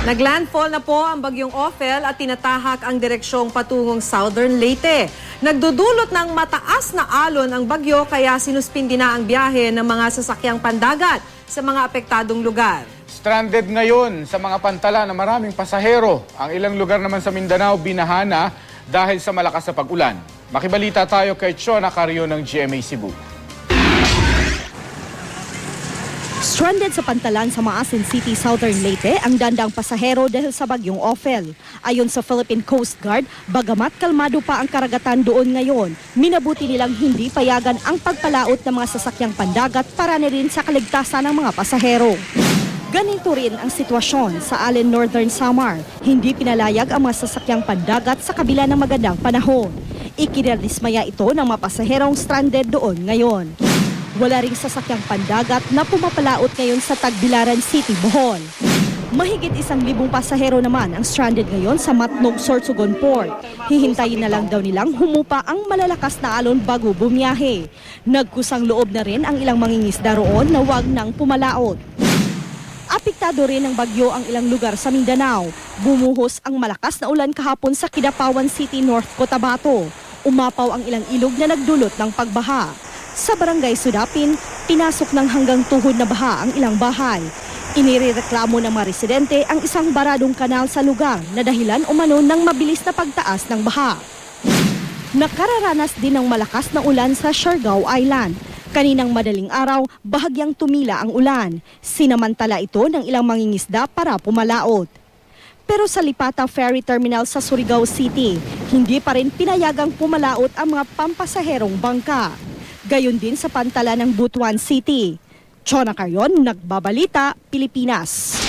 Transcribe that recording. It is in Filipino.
Naglandfall na po ang bagyong Ophel at tinatahak ang direksyong patungong Southern Leyte. Nagdudulot ng mataas na alon ang bagyo kaya sinuspindi na ang biyahe ng mga sasakyang pandagat sa mga apektadong lugar. Stranded ngayon sa mga pantala na maraming pasahero. Ang ilang lugar naman sa Mindanao binahana dahil sa malakas na pag-ulan. Makibalita tayo kay Chona Carrio ng GMA Cebu. Stranded sa pantalan sa Maasin City, Southern Leyte ang dandang pasahero dahil sa bagyong Ophel. Ayon sa Philippine Coast Guard, bagamat kalmado pa ang karagatan doon ngayon, minabuti nilang hindi payagan ang pagpalaot ng mga sasakyang pandagat para na rin sa kaligtasan ng mga pasahero. Ganito rin ang sitwasyon sa Allen, Northern Samar. Hindi pinalayag ang mga sasakyang pandagat sa kabila ng magandang panahon. Ikinadismaya ito ng mga pasaherong stranded doon ngayon. Wala ring sasakyang pandagat na pumapalaot ngayon sa Tagbilaran City, Bohol. Mahigit 1,000 pasahero naman ang stranded ngayon sa Matnog, Sorsogon Port. Hihintayin na lang daw nilang humupa ang malalakas na alon bago bumiyahe. Nagkusang loob na rin ang ilang mangingisda roon na wag nang pumalaot. Apektado rin ng bagyo ang ilang lugar sa Mindanao. Bumuhos ang malakas na ulan kahapon sa Kidapawan City, North Cotabato. Umapaw ang ilang ilog na nagdulot ng pagbaha. Sa Barangay Sudapin, pinasok ng hanggang tuhod na baha ang ilang bahay. Inireklamo ng mga residente ang isang baradong kanal sa lugar na dahilan umano ng mabilis na pagtaas ng baha. Nakararanas din ng malakas na ulan sa Siargao Island. Kaninang madaling araw, bahagyang tumila ang ulan. Sinamantala ito ng ilang mangingisda para pumalaot. Pero sa Lipata Ferry Terminal sa Surigao City, hindi pa rin pinayagang pumalaot ang mga pampasaherong bangka. Gayon din sa pantala ng Butuan City. Chona Carrion, Nagbabalita, Pilipinas.